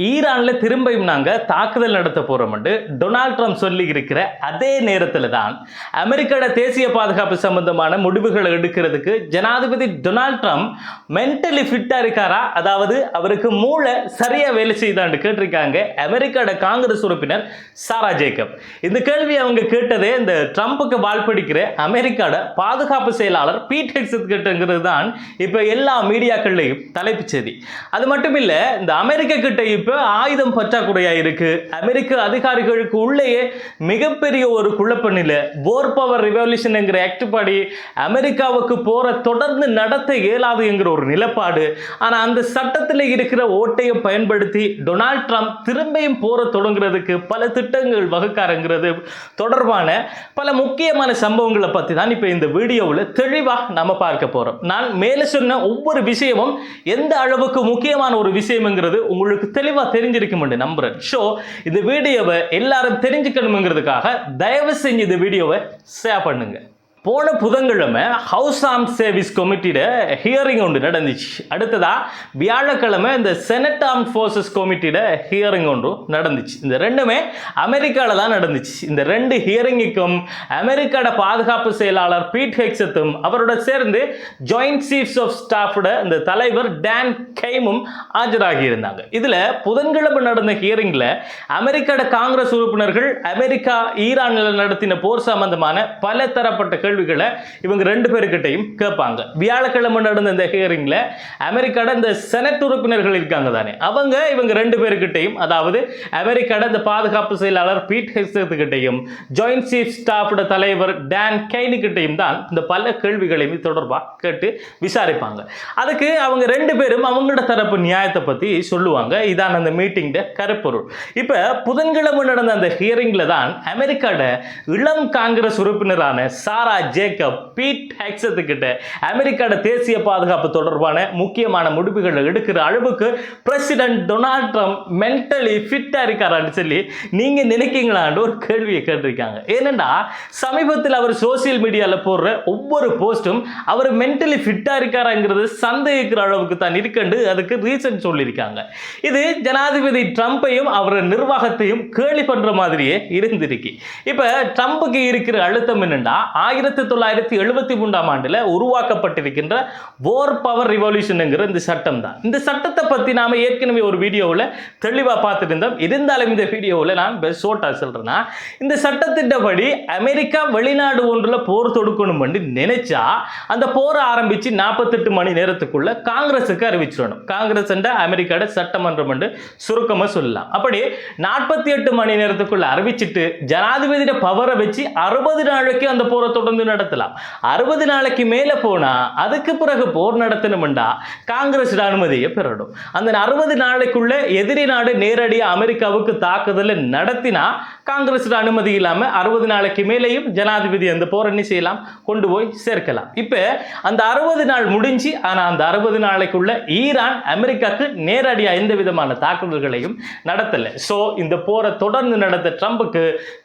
ஈரான்ல திரும்பியும் நாங்க தாக்குதல் நடத்த போறோம் என்று டொனால்ட் ட்ரம்ப் சொல்லி இருக்கிற அதே நேரத்தில் தான் அமெரிக்காவோட தேசிய பாதுகாப்பு சம்பந்தமான முடிவுகளை எடுக்கிறதுக்கு ஜனாதிபதி டொனால்ட் ட்ரம்ப் மென்டலி ஃபிட்டா இருக்காரா, அதாவது அவருக்கு மூளை சரியா வேலை செய்தான்னு கேட்டிருக்காங்க அமெரிக்காவோட காங்கிரஸ் உறுப்பினர் சாரா ஜேக்கப். இந்த கேள்வி அவங்க கேட்டதே இந்த ட்ரம்புக்கு வாழ்படிக்கிற அமெரிக்காவோட பாதுகாப்பு செயலாளர் பீட் ஹெக்ஸத் கிட்டங்கிறது தான் இப்ப எல்லா மீடியாக்கள்லையும் தலைப்பு செய்தி. அது மட்டும் இல்ல, இந்த அமெரிக்கா கிட்ட இப்ப ஆயுதம் பற்றாக்குறையா இருக்கு. அமெரிக்க அதிகாரிகளுக்கு உள்ளேயே மிகப்பெரிய ஒரு குழப்ப நிலை. போர் பவர் ரிவல்யூஷன் என்கிற ஆக்ட் படி அமெரிக்காவுக்கு போற தொடர்ந்து நடத்த இயலாது என்கிற ஒரு நிலப்பாடு. ஆனா அந்த சட்டத்தில் இருக்கிற ஓட்டையை பயன்படுத்தி டொனால்ட் ட்ரம்ப் திரும்பியும் போற தொடங்குறதுக்கு பல திட்டங்கள் வகுக்காருங்கிறது தொடர்பான பல முக்கியமான சம்பவங்களை பத்தி தான் இப்ப இந்த வீடியோவில் தெளிவா நம்ம பார்க்க போறோம். நான் மேல சொன்ன ஒவ்வொரு விஷயமும் எந்த அளவுக்கு முக்கியமான ஒரு விஷயம்ங்கிறது உங்களுக்கு தெளிவா தெரிஞ்சிருக்கும் என்று நம்புறேன். ஷோ இந்த வீடியோவை எல்லாரும் தெரிஞ்சுக்கணுங்கிறதுக்காக தயவு செஞ்சு இந்த வீடியோவை ஷேர் பண்ணுங்க. போன புதன்கிழமை ஹவுஸ் ஆர்ம்ஸ் சர்வீஸ் கமிட்டியோட ஹியரிங் ஒன்று நடந்துச்சு. அடுத்ததா வியாழக்கிழமை இந்த செனட் ஆர்ம் ஃபோர்ஸஸ் கமிட்டியோட ஹியரிங் ஒன்று நடந்துச்சு. இந்த ரெண்டுமே அமெரிக்காவில் தான் நடந்துச்சு. இந்த ரெண்டு ஹியரிங்குக்கும் அமெரிக்காவோட பாதுகாப்பு செயலாளர் பீட் ஹெக்ஸத்தும் அவரோட சேர்ந்து ஜாயிண்ட் சீஃப்ஸ் ஆஃப் ஸ்டாஃபோட இந்த தலைவர் டான் கெய்மும் ஆஜராகி இருந்தாங்க. இதுல புதன்கிழமை நடந்த ஹியரிங்ல அமெரிக்காவோட காங்கிரஸ் உறுப்பினர்கள் அமெரிக்கா ஈரானில் நடத்தின போர் சம்பந்தமான பல தரப்பட்ட கேள்விகளை இவங்க ரெண்டு பேருக்கிட்டையும் கேட்பாங்க. வியாழக்கிழமை நடந்த இந்த ஹியரிங்ல அமெரிக்காவோட இந்த செனட் உறுப்பினர்கள் இருக்காங்க தானே, இவங்க ரெண்டு பேருக்கிட்டையும், அதாவது அமெரிக்காவோட இந்த பாதுகாப்பு செயலாளர் பீட் ஹெக்ஸத்துக்கிட்டையும் ஜாயிண்ட் சீஃப் ஸ்டாஃபோட தலைவர் டான் கெய்னுக்கிட்டையும் தான் இந்த பல கேள்விகளையும் தொடர்பாக கேட்டு விசாரிப்பாங்க. அதுக்கு அவங்க ரெண்டு பேரும் அவங்களோட தரப்பு நியாயத்தை பத்தி சொல்லுவாங்க. இதான் அந்த மீட்டிங் கருப்பொருள். இப்ப புதன்கிழமை நடந்த அந்த ஹியரிங்ல தான் அமெரிக்காவோட இளம் காங்கிரஸ் உறுப்பினரான சாரா ஜேக்கப் பீட் ஹெக்ஸத் கிட்ட அமெரிக்காவோட தேசிய பாதுகாப்பு தொடர்பான முக்கியமான முடிவுகளை எடுக்கிற அளவுக்கு பிரசிடென்ட் டொனால்ட் ட்ரம்ப் மென்டலி ஃபிட்டா இருக்காரான்னு சொல்லி நீங்க நினைக்கீங்களான்னு ஒரு கேள்வியை கேட்டிருக்காங்க. ஏனென்றா சமீபத்தில் அவர் சோசியல் மீடியால போடுற ஒவ்வொரு போஸ்டும் அவர் மென்டலி ஃபிட்டா இருக்காராங்கிறது சந்தேகிக்கிற அளவுக்கு தான் இருக்கண்டு அதுக்கு ரீசன் சொல்லியிருக்காங்க. இது ஜனாதிபதி ட்ரம்பையும் அவரோட நிர்வாகத்தையும் கேலி பண்ற மாதிரியே இருந்திருக்கு. இப்ப ட்ரம்புக்கு இருக்கிற அழுத்தம் என்னன்னா 1973 உருவாக்கப்பட்டிருக்கின்ற போர் பவர் ரிவல்யூஷன் இந்த சட்டம் தான். இந்த சட்டத்தை பத்தி நாம ஏற்கனவே ஒரு வீடியோவில் தெளிவா பார்த்துருந்தோம். இருந்தாலும் இந்த வீடியோவில் நான் ஷார்ட்டா சொல்றேன்னா, இந்த சட்டத்தின்படி அமெரிக்கா வெளிநாடு ஒன்றுல போர் தொடுக்கணும் நினைச்சா அந்த போரை ஆரம்பிச்சு 48 மணி நேரத்துக்குள்ள காங்கிரஸுக்கு அறிவிச்சிடணும். காங்கிரஸ் அமெரிக்காவோட சட்டமன்றம் என்று சுருக்கமா சொல்லலாம். அப்படி 48 மணி நேரத்துக்குள்ள அறிவிச்சிட்டு ஜனாதிபதியோட பவரை வச்சு 60 நாளைக்கு அந்த போரை தொடர்ந்து நடத்தலாம். 60 நாளைக்கு மேல போனா அதுக்கு பிறகு போர் நடத்தணும்டா காங்கிரஸ் அனுமதியை பெறணும். அந்த 60 நாளைக்குள்ள எதிரி நாடு நேரடியா அமெரிக்காவுக்கு தாக்குதல் நடத்தினா காங்கிரஸ் அனுமதி இல்லாம 60 நாளைக்கு மேலேயும் ஜனாதிபதி அந்த போரை என்ன செய்யலாம், கொண்டு போய் சேர்க்கலாம். இப்ப அந்த 60 நாள் முடிஞ்சு, ஆனா அந்த 60 நாளைக்குள்ள ஈரான் அமெரிக்காவுக்கு நேரடியா எந்த விதமான தாக்குதல்களையும் நடத்தல. சோ இந்த போரை தொடர்ந்து நடத்த ட்ரம்புக்கு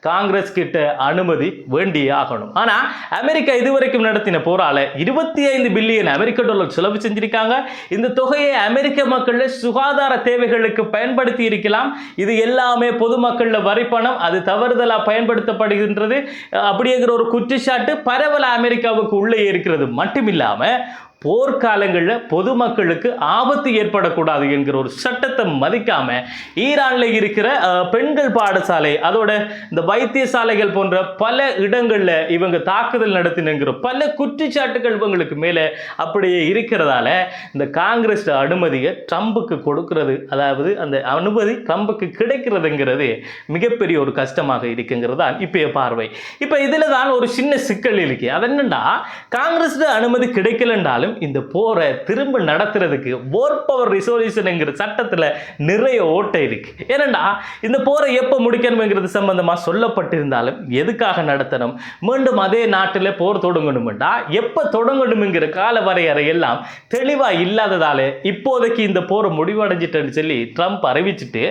காங்கிரஸ் கிட்ட அனுமதி வேண்டியே ஆகணும். ஆனா அமெரிக்கா இதுவரைக்கும் நடத்தின போரால 25 பில்லியன் அமெரிக்க டாலர் செலவு செஞ்சிருக்காங்க. இந்த தொகையை அமெரிக்க மக்கள் சுகாதார தேவைகளுக்கு பயன்படுத்தி இருக்கலாம். இது எல்லாமே பொதுமக்கள் வரி பணம், அது தவறுதலா பயன்படுத்தப்படுகின்றது அப்படிங்கிற ஒரு குற்றச்சாட்டு பரவல அமெரிக்காவுக்கு உள்ளே இருக்கிறது மட்டுமில்லாம போர்க்காலங்களில் பொதுமக்களுக்கு ஆபத்து ஏற்படக்கூடாது என்கிற ஒரு சட்டத்தை மதிக்காம ஈரான்ல இருக்கிற பெண்கள் பாடசாலை, அதோட இந்த வைத்தியசாலைகள் போன்ற பல இடங்கள்ல இவங்க தாக்குதல் நடத்தினுங்கிற பல குற்றச்சாட்டுகள் இவங்களுக்கு மேல அப்படியே இருக்கிறதால இந்த காங்கிரஸ் அனுமதியை ட்ரம்புக்கு கொடுக்கிறது, அதாவது அந்த அனுமதி ட்ரம்புக்கு கிடைக்கிறதுங்கிறது மிகப்பெரிய ஒரு கஷ்டமாக இருக்குங்கிறது தான் இப்பய பார்வை. இப்ப இதுல தான் ஒரு சின்ன சிக்கல் இருக்கு. அது என்னன்னா, காங்கிரஸ் அனுமதி கிடைக்கலன்றாலும் இந்த போரை திரும்ப நடத்துறதுக்கு போர் பவர் ரிசல்யூஷன் சட்டத்தில் நிறைய ஓட்டை இருக்கு. ஏனண்டா இந்த போரை எப்போ முடிக்கணும்ங்கிறது சம்பந்தமா சொல்லப்பட்டிருந்தாலும் எதுக்காக நடத்தணும், மீண்டும் அதே நாட்டில் போர் தொடங்கணும்டா எப்போ தொடங்கணும்ங்கிற கால வரையறை எல்லாம் தெளிவா இல்லாததால இப்போதைக்கு இந்த போரை முடிவடைஞ்சிட்டேன்னு சொல்லி ட்ரம்ப் அறிவிச்சுட்டு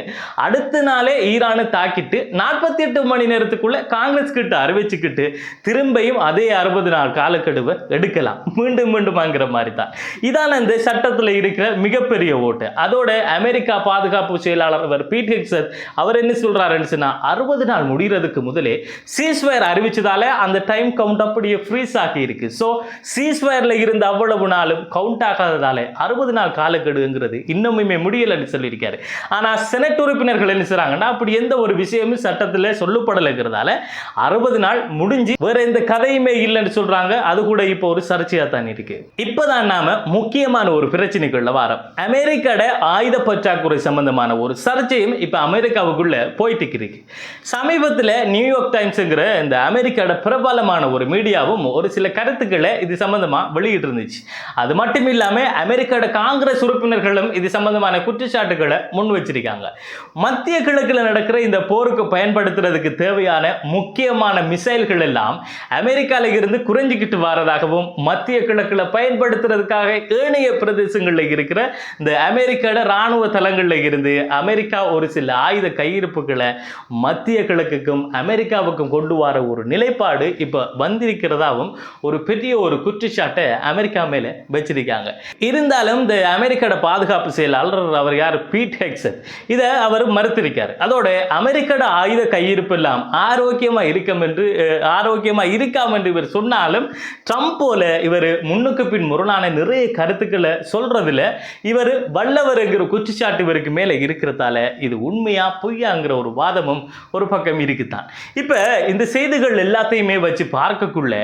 அடுத்த நாளே ஈரானை தாக்கிட்டு 48 மணி நேரத்துக்குள்ள காங்கிரஸ் கிட்ட அறிவிச்சுக்கிட்டு திரும்பியும் அதே 60 நாள் காலக்கெடுவை எடுக்கலாம். மீண்டும் மீண்டும் அப்படிங்கிற மாதிரி தான். இதான இந்த சட்டத்தில் இருக்கிற மிகப்பெரிய ஓட்டு. அதோட அமெரிக்கா பாதுகாப்பு செயலாளர் பீட் ஹெக்ஸத் அவர் என்ன சொல்றாருன்னு சொன்னா 60 நாள் முடிகிறதுக்கு முதலே சீஸ்வயர் அறிவிச்சதால அந்த டைம் கவுண்ட் அப்படியே ஃப்ரீஸ் ஆகி இருக்கு. ஸோ சீஸ்வயர்ல இருந்த அவ்வளவு நாளும் கவுண்ட் ஆகாததால 60 நாள் காலக்கெடுங்கிறது இன்னுமே முடியலன்னு சொல்லியிருக்காரு. ஆனா செனட் உறுப்பினர்கள் என்ன செய்றாங்கன்னா அப்படி எந்த ஒரு விஷயமும் சட்டத்தில் சொல்லப்படலைங்கிறதால 60 நாள் முடிஞ்சு வேற எந்த கதையுமே இல்லைன்னு சொல்றாங்க. அது கூட இப்போ ஒரு சர்ச்சையா தான் இருக்கு. இப்பதான் நாம முக்கியமான ஒரு பிரச்சனைக்குள்ள வாரம். அமெரிக்காட ஆயுத பற்றாக்குறை சம்பந்தமான ஒரு சர்ச்சையும் இப்ப அமெரிக்காவுக்குள்ள போயிட்டு இருக்கு. சமீபத்தில் நியூயார்க் டைம்ஸ்ங்கிற இந்த அமெரிக்காட பிரபலமான ஒரு மீடியாவும் ஒரு சில கருத்துக்களை இது சம்பந்தமா வெளியிட்டு இருந்துச்சு. அது மட்டும் இல்லாம அமெரிக்காட காங்கிரஸ் உறுப்பினர்களும் இது சம்பந்தமான குற்றச்சாட்டுகளை முன் வச்சிருக்காங்க. மத்திய கிழக்கில் நடக்கிற இந்த போருக்கு பயன்படுத்துறதுக்கு தேவையான முக்கியமான மிசைல்கள் எல்லாம் அமெரிக்கால இருந்து குறைஞ்சிக்கிட்டு வரதாகவும் மத்திய கிழக்கில் பயன்படுத்துறதுக்காக ஏனைய பிரதேசங்களில் இருக்கிற இந்த அமெரிக்காட ராணுவ தளங்களில் இருந்து அமெரிக்கா ஒரு சில ஆயுத கையிருப்புகளை மத்திய கிழக்குக்கும் அமெரிக்காவுக்கும் கொண்டு வர ஒரு நிலைப்பாடு இப்போ வந்திருக்கிறதாவும் ஒரு பெரிய ஒரு குற்றச்சாட்டை அமெரிக்கா மேலே வச்சிருக்காங்க. இருந்தாலும் இந்த அமெரிக்காட பாதுகாப்பு செயலாளர் அவர் யார் பீட் ஹெக்ஸத் இதை அவர் மறுத்திருக்கார். அதோட அமெரிக்காட ஆயுத கையிருப்பு எல்லாம் ஆரோக்கியமா இருக்காம என்று இவர் சொன்னாலும் ட்ரம்ப் போல இவர் முன்னுக்கு பின் முரணான நிறைய கருத்துக்களை சொல்றதுல இவர் வல்லவர்ங்கிற குற்றச்சாட்டு இவருக்கு மேல இருக்கிறதால இது உண்மையா பொய்யாங்கிற ஒரு வாதமும் ஒரு பக்கம் இருக்குதான். இப்ப இந்த செய்திகள் எல்லாத்தையுமே வச்சு பார்க்கக்குள்ள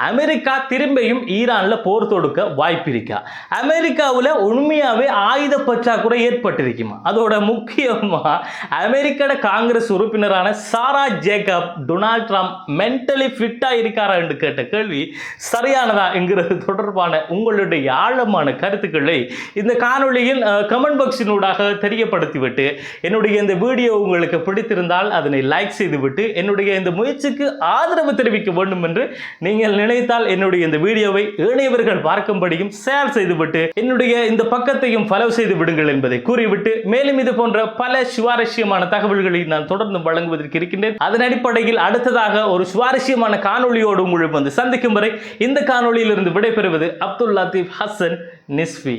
அமெரிக்கா திரும்பியும் ஈரான்ல போர் தொடுக்க வாய்ப்பு இருக்கா? அமெரிக்காவில் உண்மையாவே ஆயுத பற்றாக்குறை ஏற்பட்டிருக்குமா? அதோட முக்கியமா அமெரிக்காட காங்கிரஸ் உறுப்பினரான சாரா ஜேக்கப் டொனால்ட் ட்ரம்ப் மென்டலி ஃபிட்டா இருக்காரா என்று கேட்ட கேள்வி சரியானதா என்கிறது தொடர்பான உங்களுடைய ஆழமான கருத்துக்களை இந்த காணொளியில் கமெண்ட் பாக்ஸினூடாக தெரியப்படுத்திவிட்டு என்னுடைய இந்த வீடியோ உங்களுக்கு பிடித்திருந்தால் அதனை லைக் செய்துவிட்டு என்னுடைய இந்த முயற்சிக்கு ஆதரவு தெரிவிக்க வேண்டும் என்று நீங்கள் நினைத்தால் என்னுடைய இந்த வீடியோவை ஏனையவர்கள் பார்க்கும்படியும் ஷேர் செய்துவிட்டு என்னுடைய இந்த பக்கத்தையும் ஃபாலோ செய்து விடுங்கள் என்பதை கூறிவிட்டு மேலும் இது போன்ற பல சுவாரஸ்யமான தகவல்களை நான் தொடர்ந்து வழங்குவதற்கு இருக்கின்றேன். அதன் அடிப்படையில் அடுத்ததாக ஒரு சுவாரஸ்யமான காணொளியோடு உங்களை வந்து சந்திக்கும் வரை இந்த காணொளியிலிருந்து விடைபெறுவது அப்துல் லத்தீப் ஹசன் நிஸ்வி.